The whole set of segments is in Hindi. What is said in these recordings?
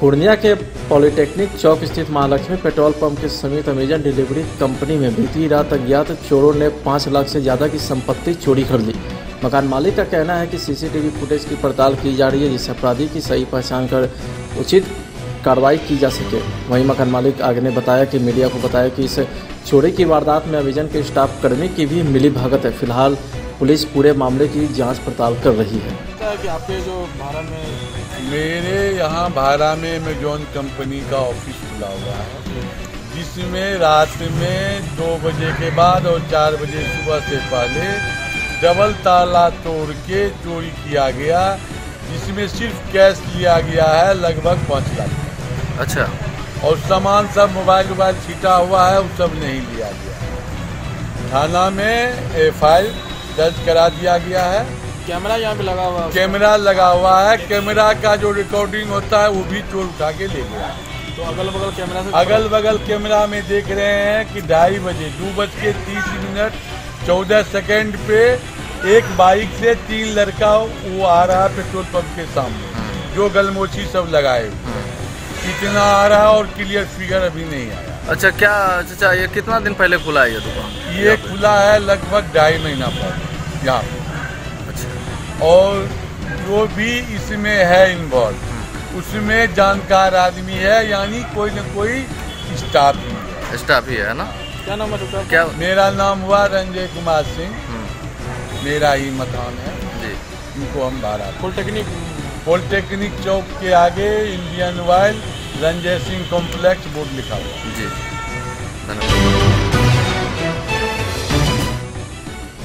पूर्णिया के पॉलिटेक्निक चौक स्थित महालक्ष्मी पेट्रोल पंप के समीप अमेजन डिलीवरी कंपनी में बीती रात अज्ञात चोरों ने 5 लाख से ज़्यादा की संपत्ति चोरी कर ली। मकान मालिक का कहना है कि सीसीटीवी फुटेज की पड़ताल की जा रही है, जिससे अपराधी की सही पहचान कर उचित कार्रवाई की जा सके। वहीं मकान मालिक आगे ने बताया कि मीडिया को बताया कि इस चोरी की वारदात में अमेजन के स्टाफ कर्मी की भी मिली भगत है। फिलहाल पुलिस पूरे मामले की जाँच पड़ताल कर रही है। कि आपके जो भाड़ा में मेरे यहाँ भाड़ा में अमेजॉन कंपनी का ऑफिस खुला हुआ है, जिसमें रात में 2 बजे के बाद और 4 बजे सुबह से पहले डबल ताला तोड़ के चोरी किया गया, जिसमें सिर्फ कैश लिया गया है लगभग 5 लाख। अच्छा। और सामान सब मोबाइल छीटा हुआ है, वो सब नहीं लिया गया। थाना में FIR दर्ज करा दिया गया है। कैमरा यहाँ पे लगा हुआ है? कैमरा लगा हुआ है। कैमरा का जो रिकॉर्डिंग होता है वो भी चोर उठा के ले गया। तो अगल बगल कैमरा से अगल कैमरा में देख रहे हैं कि 2:30 बजे 2:30 पे एक बाइक से 3 लड़का वो आ रहा है पेट्रोल पंप के सामने, जो गलमोची सब लगाए। कितना आ रहा है और क्लियर फिगर अभी नहीं आया। अच्छा, क्या चाचा ये कितना दिन पहले खुला है ये दुकान? ये खुला है लगभग 2.5 महीना पहले यहाँ। और जो भी इसमें है इन्वॉल्व, उसमें जानकार आदमी है, यानी कोई न कोई स्टाफ ही है ना। क्या नाम है? क्या मेरा नाम हुआ रंजय कुमार सिंह, मेरा ही मकान है जी। इनको हम भाड़ा पॉलिटेक्निक चौक के आगे Indian oil Ranjay Singh complex board लिखा हुआ जी।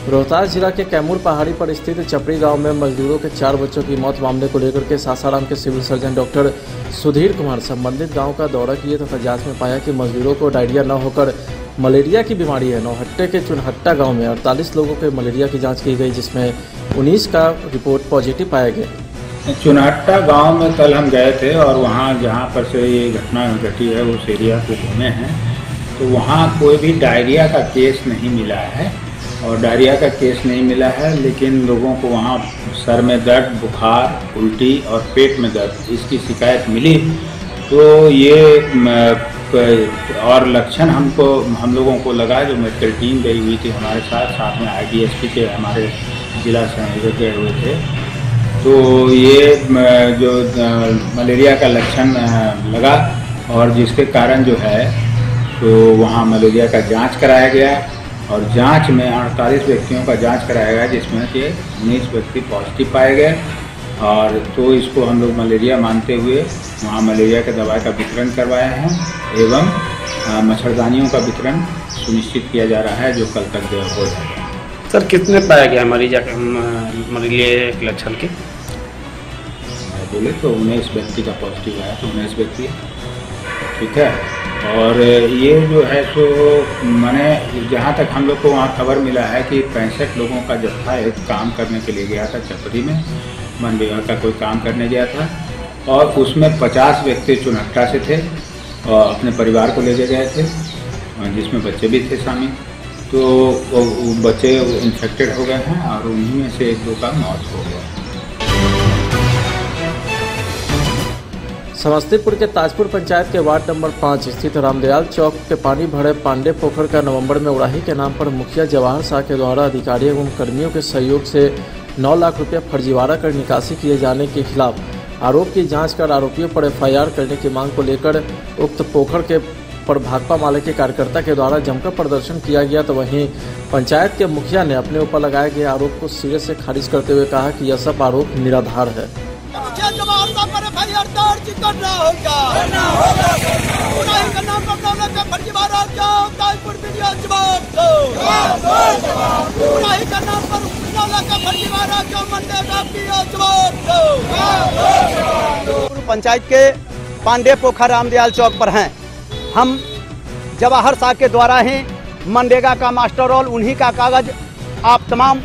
रोहतास जिला के कैमूर पहाड़ी पर स्थित चपड़ी गांव में मजदूरों के 4 बच्चों की मौत मामले को लेकर के सासाराम के civil surgeon doctor Sudhir Kumar संबंधित गांव का दौरा किए तथा जांच में पाया कि मजदूरों को डायरिया न होकर मलेरिया की बीमारी है। नौहट्टे के चुनहट्टा गांव में 48 लोगों के मलेरिया की जांच की गई, जिसमें 19 का रिपोर्ट पॉजिटिव पाया गया। चुनहट्टा गाँव में कल हम गए थे और वहाँ जहाँ पर से ये घटना घटी है उस एरिया को घूमे हैं, तो वहाँ कोई भी डायरिया का केस नहीं मिला है। और डायरिया का केस नहीं मिला है, लेकिन लोगों को वहाँ सर में दर्द, बुखार, उल्टी और पेट में दर्द इसकी शिकायत मिली। तो ये और लक्षण हम लोगों को लगा, जो मेडिकल टीम गई हुई थी हमारे साथ में IDSP के हमारे जिला संयोजक गए हुए थे। तो ये जो मलेरिया का लक्षण लगा और जिसके कारण जो है तो वहाँ मलेरिया का जांच कराया गया और जांच में 48 व्यक्तियों का जांच कराया गया, जिसमें कि 19 व्यक्ति पॉजिटिव पाए गए। और तो इसको हम लोग मलेरिया मानते हुए वहाँ मलेरिया के दवाई का वितरण करवाए हैं एवं मच्छरदानियों का वितरण सुनिश्चित किया जा रहा है, जो कल तक हो जाएगा। सर, कितने पाया गया मलेरिया के लक्षण के? बोले तो 19 व्यक्ति का पॉजिटिव आया, तो 19 व्यक्ति ठीक है। और ये जो है तो मैंने जहाँ तक हम लोग को वहाँ खबर मिला है कि 65 लोगों का जत्था एक काम करने के लिए गया था चपरी में, वन विभाग का कोई काम करने गया था, और उसमें 50 व्यक्ति चुनहट्टा से थे और अपने परिवार को ले गए थे, जिसमें बच्चे भी थे शामिल। तो वो बच्चे इन्फेक्टेड हो गए हैं और उन्हीं में से 1-2 का मौत हो गया। समस्तीपुर के ताजपुर पंचायत के वार्ड नंबर 5 स्थित रामदयाल चौक के पानी भरे पांडे पोखर का नवंबर में उड़ाही के नाम पर मुखिया जवाहर शाह के द्वारा अधिकारियों एवं कर्मियों के सहयोग से 9 लाख रुपया फर्जीवाड़ा कर निकासी किए जाने के खिलाफ आरोप की जांच कर आरोपियों पर FIR करने की मांग को लेकर उक्त पोखर के पर भाकपा माले के कार्यकर्ता के द्वारा जमकर प्रदर्शन किया गया। तो वहीं पंचायत के मुखिया ने अपने ऊपर लगाए गए आरोप को सिरे से खारिज करते हुए कहा कि यह सब आरोप निराधार है। पंचायत के पांडे पोखर रामदयाल चौक पर हैं। हम जवाहर शाह के द्वारा ही मनरेगा का मास्टर रोल, उन्हीं का कागज आप तमाम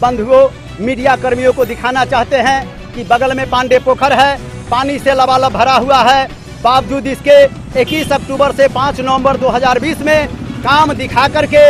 बंधुओं मीडिया कर्मियों को दिखाना चाहते हैं कि बगल में पांडे पोखर है, पानी से लबालब भरा हुआ है। बावजूद इसके 21 अक्टूबर से 5 नवंबर 2020 में काम दिखा करके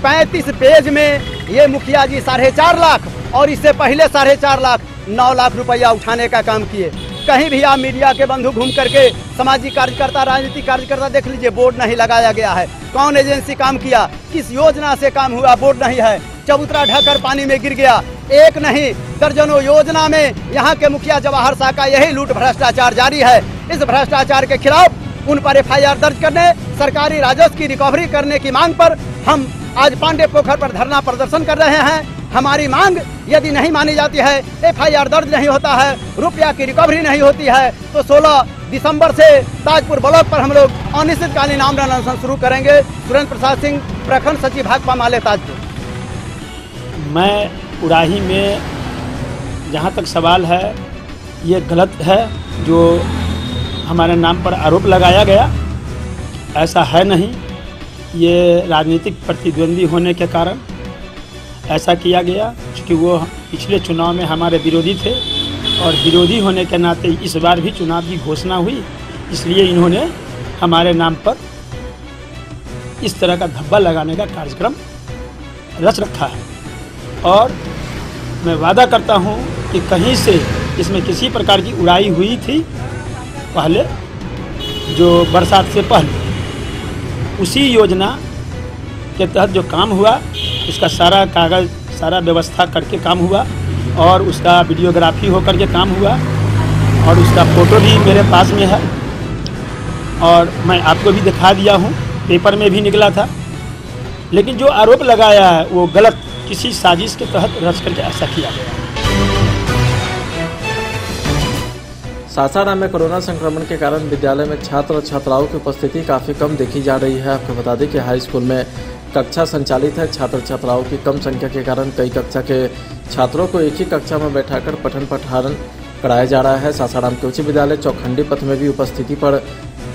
35 पेज में ये मुखिया जी 4.5 लाख और इससे पहले 4.5 लाख 9 लाख रुपया उठाने का काम किए। कहीं भी आप मीडिया के बंधु घूम करके सामाजिक कार्यकर्ता, राजनीतिक कार्यकर्ता देख लीजिए, बोर्ड नहीं लगाया गया है। कौन एजेंसी काम किया, किस योजना से काम हुआ, बोर्ड नहीं है। चबूतरा ढहकर पानी में गिर गया। एक नहीं दर्जनों योजना में यहाँ के मुखिया जवाहर शाह का यही लूट भ्रष्टाचार जारी है। इस भ्रष्टाचार के खिलाफ उन पर FIR दर्ज करने, सरकारी राजस्व की रिकवरी करने की मांग पर हम आज पांडे पोखर पर धरना प्रदर्शन कर रहे हैं। हमारी मांग यदि नहीं मानी जाती है, FIR दर्ज नहीं होता है, रुपया की रिकवरी नहीं होती है, तो 16 दिसंबर से ताजपुर ब्लॉक पर हम लोग अनिश्चितकालीन आमरण अनशन शुरू करेंगे। सुरेंद्र प्रसाद सिंह, प्रखंड सचिव भाकपा माले ताजपुर। मैं उड़ाही में जहाँ तक सवाल है, ये गलत है जो हमारे नाम पर आरोप लगाया गया, ऐसा है नहीं। ये राजनीतिक प्रतिद्वंदी होने के कारण ऐसा किया गया, क्योंकि वो पिछले चुनाव में हमारे विरोधी थे और विरोधी होने के नाते इस बार भी चुनाव की घोषणा हुई, इसलिए इन्होंने हमारे नाम पर इस तरह का धब्बा लगाने का कार्यक्रम रच रखा है। और मैं वादा करता हूं कि कहीं से इसमें किसी प्रकार की उड़ाई हुई थी पहले, जो बरसात से पहले, उसी योजना के तहत जो काम हुआ उसका सारा कागज़, सारा व्यवस्था करके काम हुआ और उसका वीडियोग्राफी होकर के काम हुआ और उसका फ़ोटो भी मेरे पास में है और मैं आपको भी दिखा दिया हूँ, पेपर में भी निकला था। लेकिन जो आरोप लगाया है वो गलत, किसी साजिश के तहत रच करके ऐसा किया गया। सासाराम में कोरोना संक्रमण के कारण विद्यालय में छात्र और छात्राओं की उपस्थिति काफ़ी कम देखी जा रही है। आपको बता दें कि हाई स्कूल में कक्षा संचालित है। छात्र छात्राओं की कम संख्या के कारण कई कक्षा के छात्रों को एक ही कक्षा में बैठाकर पठन पाठन कराया जा रहा है। सासाराम के उच्च विद्यालय चौखंडी पथ में भी उपस्थिति पर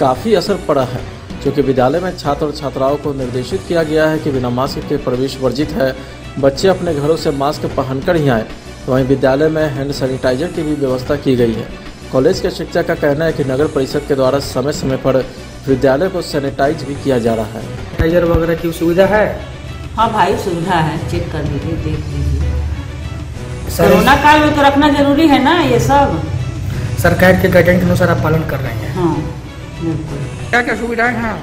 काफ़ी असर पड़ा है, क्योंकि विद्यालय में छात्र और छात्राओं को निर्देशित किया गया है कि बिना मास्क के प्रवेश वर्जित है। बच्चे अपने घरों से मास्क पहनकर ही आए। वहीं विद्यालय में हैंड सैनिटाइजर की भी व्यवस्था की गई है। कॉलेज के शिक्षक का कहना है कि नगर परिषद के द्वारा समय समय पर विद्यालय को सैनिटाइज भी किया जा रहा है। सैनिटाइजर वगैरह की सुविधा है? हाँ भाई, सुविधा है, चेक कर लीजिए, देख लीजिए। कोरोना काल में तो रखना जरूरी है ना ये सब। सरकार के गाइडलाइन के अनुसार आप पालन कर रहे हैं? हाँ बिल्कुल। क्या क्या सुविधाएं हैं?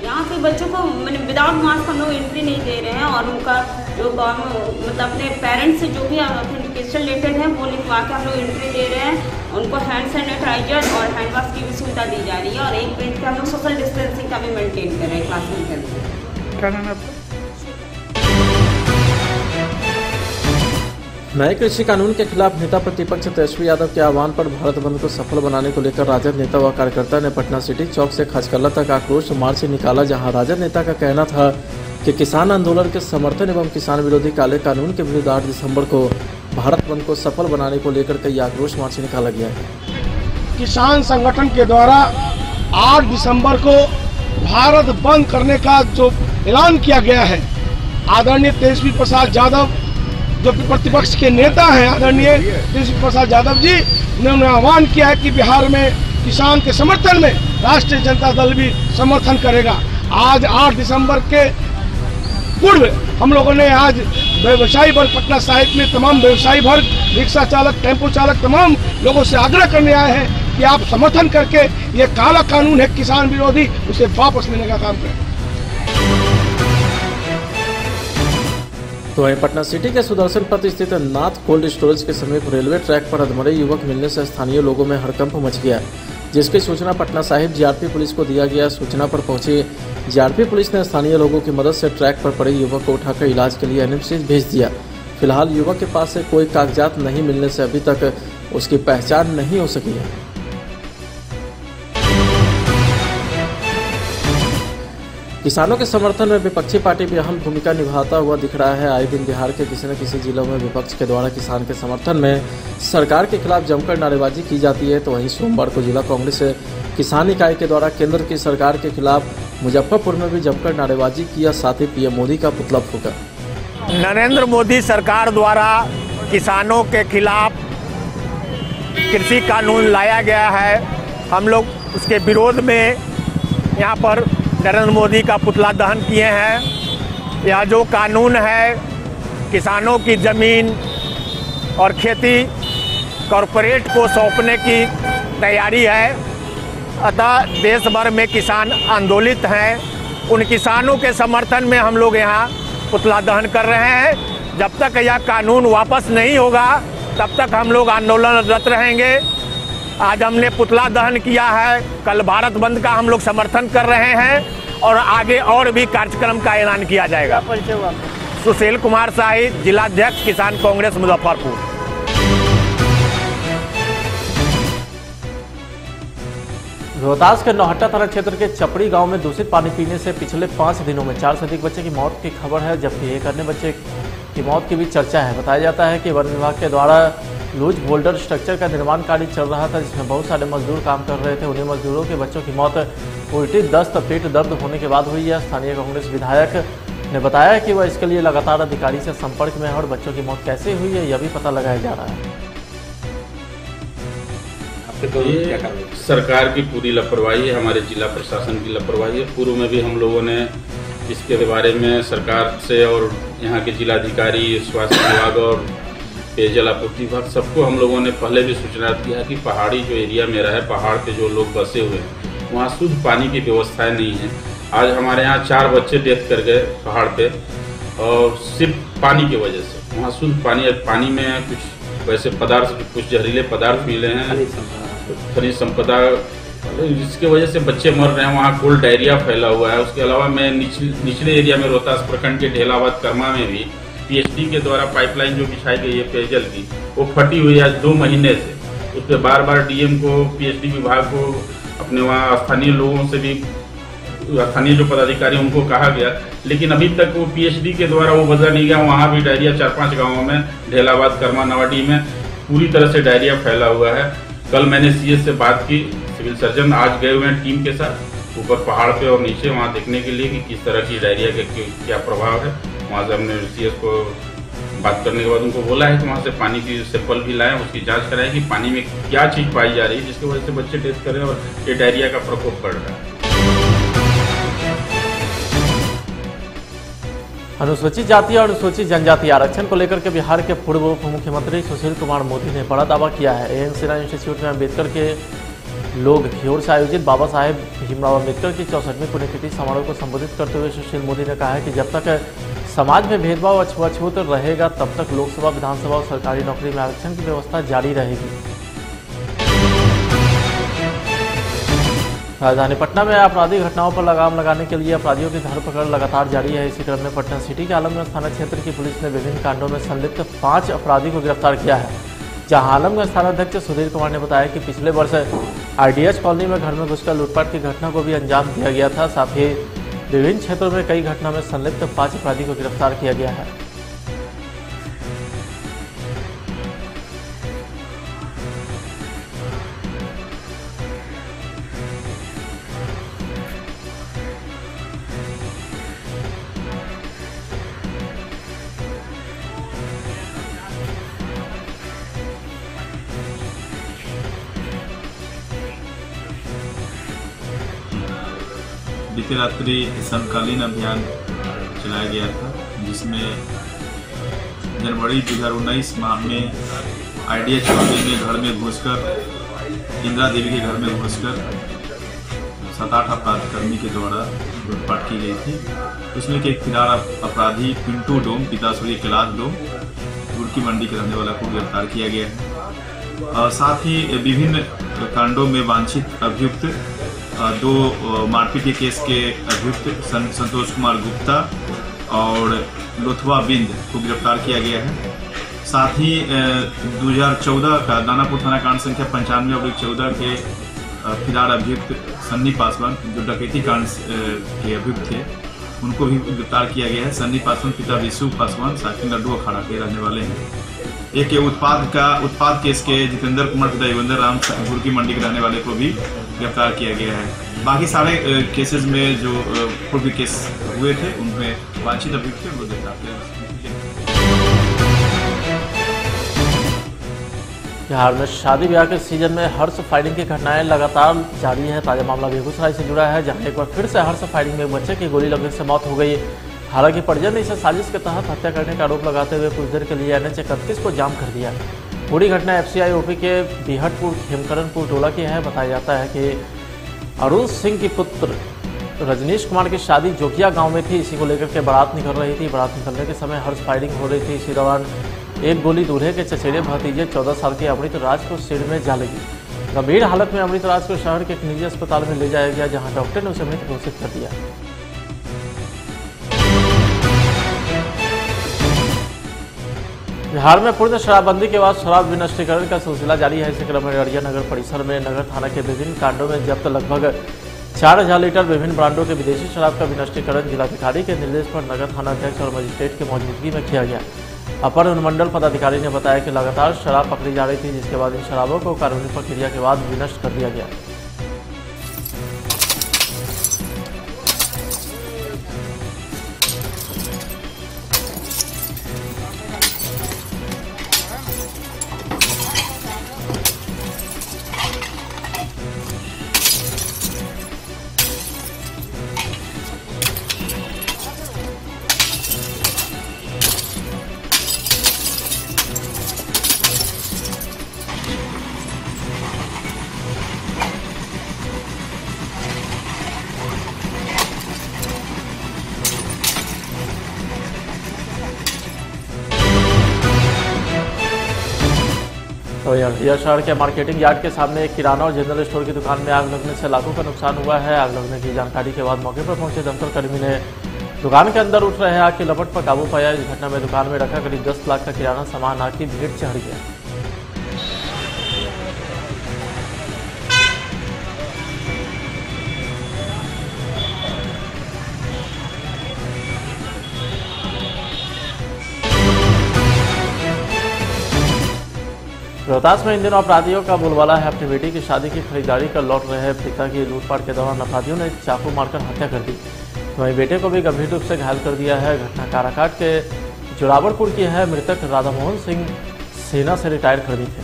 यहाँ के बच्चों को मैंने विदाउट मास्क हम लोग एंट्री नहीं दे रहे हैं और उनका जो मतलब अपने पेरेंट्स से जो भी ऑथेंटिकेशन रिलेटेड है वो लिखवा के हम लोग एंट्री दे रहे हैं। उनको हैंड सैनिटाइजर और हैंड वॉश की भी सुविधा दी जा रही है और एक बेंच पे हम लोग सोशल डिस्टेंसिंग का भी मेंटेन कर रहे हैं क्लासरूम के अंदर। क्या नाम है आपका? नए कृषि कानून के खिलाफ नेता प्रतिपक्ष तेजस्वी यादव के आह्वान पर भारत बंद को सफल बनाने को लेकर राजद नेता व कार्यकर्ता ने पटना सिटी चौक से खचकल्ला तक आक्रोश मार्च निकाला, जहां राजद नेता का कहना था कि किसान आंदोलन के समर्थन एवं किसान विरोधी काले कानून के विरुद्ध 8 दिसंबर को भारत बंद को सफल बनाने को लेकर कई आक्रोश मार्च निकाला गया है। किसान संगठन के द्वारा 8 दिसंबर को भारत बंद करने का जो ऐलान किया गया है, आदरणीय तेजस्वी प्रसाद यादव जो प्रतिपक्ष के नेता हैं, आदरणीय तेजस्वी प्रसाद यादव जी ने उन्हें आह्वान किया है कि बिहार में किसान के समर्थन में राष्ट्रीय जनता दल भी समर्थन करेगा। आज 8 दिसंबर के पूर्व हम लोगों ने आज व्यवसायी वर्ग पटना साहिब में तमाम व्यवसायी वर्ग, रिक्शा चालक, टेम्पो चालक, तमाम लोगों से आग्रह करने आए हैं कि आप समर्थन करके ये काला कानून है किसान विरोधी, उसे वापस लेने का काम करें। तो वहीं पटना सिटी के सुदर्शन पथ स्थित नाथ कोल्ड स्टोरेज के समीप रेलवे ट्रैक पर अधमरे युवक मिलने से स्थानीय लोगों में हड़कंप मच गया, जिसकी सूचना पटना साहिब जीआरपी पुलिस को दिया गया। सूचना पर पहुंची जीआरपी पुलिस ने स्थानीय लोगों की मदद से ट्रैक पर पड़े युवक को उठाकर इलाज के लिए एनएमसीएच भेज दिया। फिलहाल युवक के पास से कोई कागजात नहीं मिलने से अभी तक उसकी पहचान नहीं हो सकी है। किसानों के समर्थन में विपक्षी पार्टी भी अहम भूमिका निभाता हुआ दिख रहा है। आए दिन बिहार के किसी न किसी जिलों में विपक्ष के द्वारा किसान के समर्थन में सरकार के खिलाफ जमकर नारेबाजी की जाती है। तो वहीं सोमवार को जिला कांग्रेस किसान इकाई के द्वारा केंद्र की सरकार के खिलाफ मुजफ्फरपुर में भी जमकर नारेबाजी किया, साथ ही पीएम मोदी का पुतला फूंका। नरेंद्र मोदी सरकार द्वारा किसानों के खिलाफ कृषि कानून लाया गया है। हम लोग उसके विरोध में यहाँ पर नरेंद्र मोदी का पुतला दहन किए हैं। यह जो कानून है किसानों की ज़मीन और खेती कॉरपोरेट को सौंपने की तैयारी है। अतः देश भर में किसान आंदोलित हैं। उन किसानों के समर्थन में हम लोग यहाँ पुतला दहन कर रहे हैं। जब तक यह कानून वापस नहीं होगा तब तक हम लोग आंदोलनरत रहेंगे। आज हमने पुतला दहन किया है, कल भारत बंद का हम लोग समर्थन कर रहे हैं और आगे और भी कार्यक्रम का ऐलान किया जाएगा। सुशील कुमार शाही, जिलाध्यक्ष किसान कांग्रेस मुजफ्फरपुर। रोहतास के नौहट्टा थाना क्षेत्र के चपड़ी गांव में दूषित पानी पीने से पिछले 5 दिनों में 4 से अधिक बच्चे की मौत की खबर है, जबकि एक अन्य बच्चे की मौत की भी चर्चा है। बताया जाता है कि वन विभाग के द्वारा लूज बोल्डर स्ट्रक्चर का निर्माण कार्य चल रहा था, जिसमें बहुत सारे मजदूर काम कर रहे थे। उन्हीं मजदूरों के बच्चों की मौत उल्टी, दस्त, पेट दर्द होने के बाद हुई है। स्थानीय कांग्रेस विधायक ने बताया कि वह इसके लिए लगातार अधिकारी से संपर्क में है और बच्चों की मौत कैसे हुई है यह भी पता लगाया जा रहा है। ये सरकार की पूरी लापरवाही है, हमारे जिला प्रशासन की लापरवाही है। पूर्व में भी हम लोगों ने इसके बारे में सरकार से और यहाँ के जिलाधिकारी, स्वास्थ्य विभाग और पेयजल आपूर्ति विभाग सबको हम लोगों ने पहले भी सूचना दिया कि पहाड़ी जो एरिया मेरा है, पहाड़ पे जो लोग बसे हुए हैं वहाँ शुद्ध पानी की व्यवस्थाएं नहीं है। आज हमारे यहाँ 4 बच्चे डेथ कर गए पहाड़ पे और सिर्फ पानी की वजह से। वहाँ शुद्ध पानी में कुछ वैसे पदार्थ, कुछ जहरीले पदार्थ मिले हैं, खनिज संपदा, जिसके वजह से बच्चे मर रहे हैं। वहाँ कोल्ड डायरिया फैला हुआ है। उसके अलावा मैं निचले एरिया में रोहतास प्रखंड के ढेलाबाद कर्मा में भी पीएचडी के द्वारा पाइपलाइन जो बिछाई गई है पेयजल की, वो फटी हुई है आज 2 महीने से। उस पर बार डीएम को, पीएचडी विभाग को, अपने वहाँ स्थानीय लोगों से भी, स्थानीय जो पदाधिकारी उनको कहा गया, लेकिन अभी तक वो पीएचडी के द्वारा वो बदला नहीं गया। वहाँ भी डायरिया 4-5 गाँवों में, ढेलाबाद, कर्मा, नवाडी में पूरी तरह से डायरिया फैला हुआ है। कल मैंने सीएस से बात की, सिविल सर्जन आज गए हुए हैं टीम के साथ ऊपर पहाड़ पे और नीचे वहाँ देखने के लिए कि किस तरह की डायरिया के क्या प्रभाव है। वहाँ से हमने सीएस को बात करने के बाद उनको बोला है कि वहाँ से पानी की सैंपल भी लाएं, उसकी जांच कराएं कि पानी में क्या चीज़ पाई जा रही है जिसकी वजह से बच्चे डेथ कर रहे हैं और ये डायरिया का प्रकोप बढ़ रहा है। अनुसूचित जाति और अनुसूचित जनजाति आरक्षण को लेकर के बिहार के पूर्व उप मुख्यमंत्री सुशील कुमार मोदी ने बड़ा दावा किया है। एएन सिन्हा इंस्टीट्यूट में अम्बेडकर के लोग की ओर से आयोजित बाबा साहेब भीमराव अम्बेडकर की 64वीं पुण्यतिथि समारोह को संबोधित करते हुए सुशील मोदी ने कहा है कि जब तक समाज में भेदभाव अछूत रहेगा तब तक लोकसभा, विधानसभा और सरकारी नौकरी में आरक्षण की व्यवस्था जारी रहेगी। राजधानी पटना में आपराधिक घटनाओं पर लगाम लगाने के लिए अपराधियों की धरपकड़ लगातार जारी है। इसी क्रम में पटना सिटी के आलमगंज थाना क्षेत्र की पुलिस ने विभिन्न कांडों में संलिप्त 5 अपराधी को गिरफ्तार किया है। जहां आलमगंज थानाध्यक्ष सुधीर कुमार ने बताया कि पिछले वर्ष आरडीएच कॉलोनी में घर में घुसकर लूटपाट की घटना को भी अंजाम दिया गया था। साथ ही विभिन्न क्षेत्रों में कई घटना में संलिप्त 5 अपराधी को गिरफ्तार किया गया है। बीते रात्रि समकालीन अभियान चलाया गया था, जिसमें जनवरी 2019 माह में आईडीएच कॉलोनी में घर में घुसकर, इंदिरा देवी के घर में घुसकर 7-8 अपराधकर्मी के द्वारा लूटपाट की गई थी। उसमें एक फिरार अपराधी पिंटू डोम, पिता श्री कैलाश डोम, गुड़की मंडी के रहने वाला को गिरफ्तार किया गया है। साथ ही विभिन्न कांडों में वांछित अभियुक्त 2 मारपीट के केस के अभियुक्त संतोष कुमार गुप्ता और लोथवा बिंद को गिरफ्तार किया गया है। साथ ही 2014 का दानापुर थाना कांड संख्या 95/14 के फिरार अभियुक्त सन्नी पासवान, जो डकैती कांड के अभियुक्त थे, उनको भी गिरफ्तार किया गया है। सन्नी पासवान पिता विशु पासवान साकिन लड्डू अखाड़ा के रहने वाले हैं। एक उत्पाद केस के जितेंद्र कुमार पिता योगेंद्र राम गुड़की मंडी के रहने वाले को भी गिरफ्तार किया गया है। बाकी सारे केसेस में जो पूर्व केस हुए थे उनमें वांछित अभियुक्त थे, वो गिरफ्तार किया। बिहार में शादी ब्याह के सीजन में हर्ष फायरिंग की घटनाएं लगातार जारी है। ताजा मामला बेगूसराय से जुड़ा है, जहां एक बार फिर से हर्ष फायरिंग में एक बच्चे की गोली लगने से मौत हो गई। हालांकि परिजन ने इसे साजिश के तहत हत्या करने का आरोप लगाते हुए कुछ देर के लिए NH 31 को जाम कर दिया। पूरी घटना FCI OP के बिहटपुर खेमकरनपुर टोला की है। बताया जाता है कि अरुण सिंह की पुत्र रजनीश कुमार की शादी जोकिया गांव में थी। इसी को लेकर के बारात निकल रही थी। बारात निकलने के समय हर्ष फायरिंग हो रही थी। इसी दौरान एक गोली दूल्हे के चचेरे भतीजे 14 साल के अमृत राज को सिर में जा लगी। गंभीर हालत में अमृत राज को शहर के एक निजी अस्पताल में ले जाया गया, जहां डॉक्टर ने उसे मृत घोषित कर दिया। बिहार में पूर्ण शराबबंदी के बाद शराब विनष्टीकरण का सिलसिला जारी है। इसी क्रम में अररिया नगर परिसर में नगर थाना के विभिन्न कांडों में जब्त लगभग 4000 लीटर विभिन्न ब्रांडों के विदेशी शराब का विनष्टीकरण जिलाधिकारी के निर्देश पर नगर थाना अध्यक्ष और मजिस्ट्रेट की मौजूदगी में किया गया। अपर अनुमंडल पदाधिकारी ने बताया कि लगातार शराब पकड़ी जा रही थी, जिसके बाद इन शराबों को कानूनी प्रक्रिया के बाद विनष्ट कर दिया गया। तो यह शहर के मार्केटिंग यार्ड के सामने एक किराना और जनरल स्टोर की दुकान में आग लगने से लाखों का नुकसान हुआ है। आग लगने की जानकारी के बाद मौके पर पहुंचे दमकल कर्मी ने दुकान के अंदर उठ रहे आग की लपट पर काबू पाया। इस घटना में दुकान में रखा करीब 10 लाख का किराना सामान आग की भीड़ चढ़ गया। रोहतास में इन दिनों अपराधियों का बोलबाला है। अपनी बेटी की शादी की खरीदारी कर लौट रहे पिता की लूटपाट के दौरान अपराधियों ने चाकू मारकर हत्या कर दी। वहीं बेटे को भी गंभीर रूप से घायल कर दिया है। घटना काराकाट के जोरावरपुर की है। मृतक राधामोहन सिंह सेना से रिटायर कर्मी थे।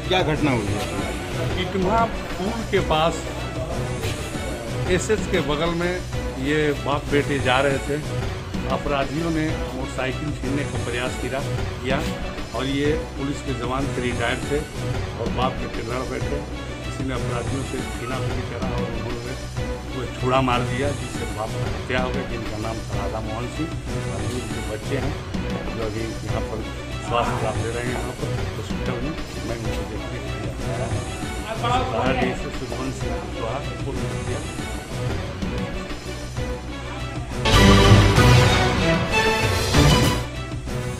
क्या घटना हुई है? इटमा पुल के पास एसएच के बगल में ये बाप बेटे जा रहे थे। अपराधियों ने मोटरसाइकिल छीनने का प्रयास किया और ये पुलिस के जवान से रिटायर्ड थे और बाप बेटे लड़ बैठे। किसी ने अपराधियों से छीना-फीनी करा और उन्होंने वो छुड़ा मार दिया, जिससे बाप की हत्या हो गई, जिनका नाम था राधामोहन सिंह। और उनके बच्चे हैं जो अभी यहाँ पर स्वास्थ्य लाभ ले रहे हैं। यहाँ पर हॉस्पिटल में मैं उनको देखने के लिए आया।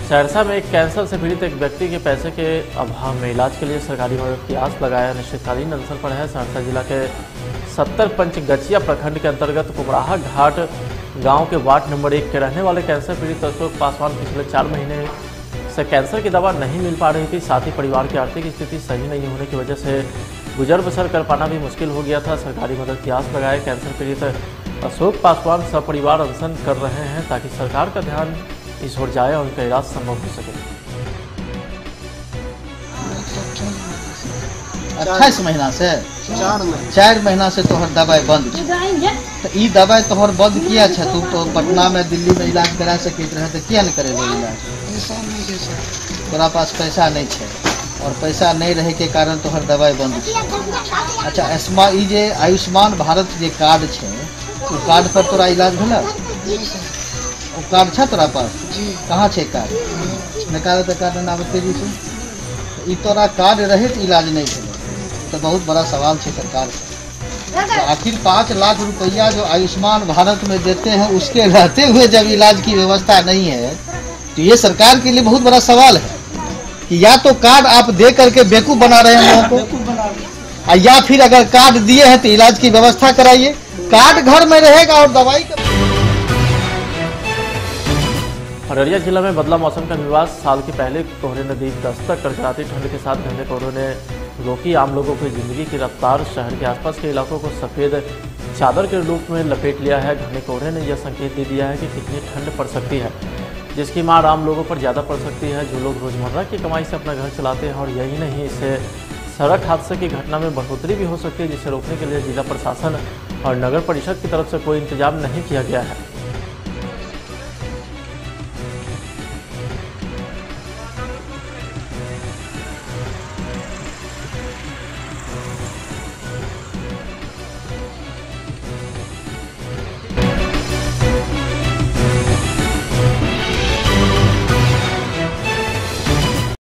सहरसा में एक कैंसर से पीड़ित एक व्यक्ति के पैसे के अभाव में इलाज के लिए सरकारी मदद की आस लगाया अनिश्चितकालीन अनशन पर है। सहरसा जिला के 70 पंचगछिया प्रखंड के अंतर्गत कुमराहा घाट गांव के वार्ड नंबर 1 के रहने वाले कैंसर पीड़ित अशोक पासवान पिछले 4 महीने से कैंसर की दवा नहीं मिल पा रही थी। साथ ही परिवार की आर्थिक स्थिति सही नहीं होने की वजह से गुजर बसर कर पाना भी मुश्किल हो गया था। सरकारी मदद की आस लगाए कैंसर पीड़ित अशोक पासवान सपरिवार अनशन कर रहे हैं, ताकि सरकार का ध्यान इस ओर जाए और उनका इलाज संभव हो सके। 28 महीना से 4 महीना से तोहर दवाई बंद, तो ये दवाई तोहर बंद किया है। तू तो पटना में दिल्ली में इलाज करा सकते रहे, तो क्या नहीं करे इलाज? तोरा पास पैसा नहीं है और पैसा नहीं रहे के कारण तोहर दवाई बंद। अच्छा, ई जे आयुष्मान भारत जे कार्ड है, वो कार्ड पर तोरा इलाज भेला? वो कार्ड है तोरा पास? कहाँ है कार्ड? निकाले तो कार्ड ना तेजी से। ई तोरा कार्ड रहे तो इलाज नहीं भेल, तो बहुत बड़ा सवाल है सरकार से। तो आखिर 5 लाख रुपया जो आयुष्मान भारत में देते हैं, उसके रहते हुए जब इलाज की व्यवस्था नहीं है, तो ये सरकार के लिए बहुत बड़ा सवाल है कि या तो कार्ड आप दे करके बेवकूफ बना रहे हैं लोगों को, या फिर अगर कार्ड दिए हैं तो इलाज की व्यवस्था कराइए। कार्ड घर में रहेगा और दवाई का। अररिया जिला में बदला मौसम का मिजाज। साल की पहले कोहरे ने दी दस्तक। कड़कड़ाती ठंड के साथ घने कोहरे ने रोकी आम लोगों की जिंदगी की रफ्तार। शहर के आसपास के इलाकों को सफ़ेद चादर के रूप में लपेट लिया है। घने कोहरे ने यह संकेत दे दिया है कि कितनी ठंड पड़ सकती है, जिसकी मार आम लोगों पर ज़्यादा पड़ सकती है, जो लोग रोज़मर्रा की कमाई से अपना घर चलाते हैं। और यही नहीं, इससे सड़क हादसे की घटना में बढ़ोतरी भी हो सकती है, जिसे रोकने के लिए जिला प्रशासन और नगर परिषद की तरफ से कोई इंतजाम नहीं किया गया है।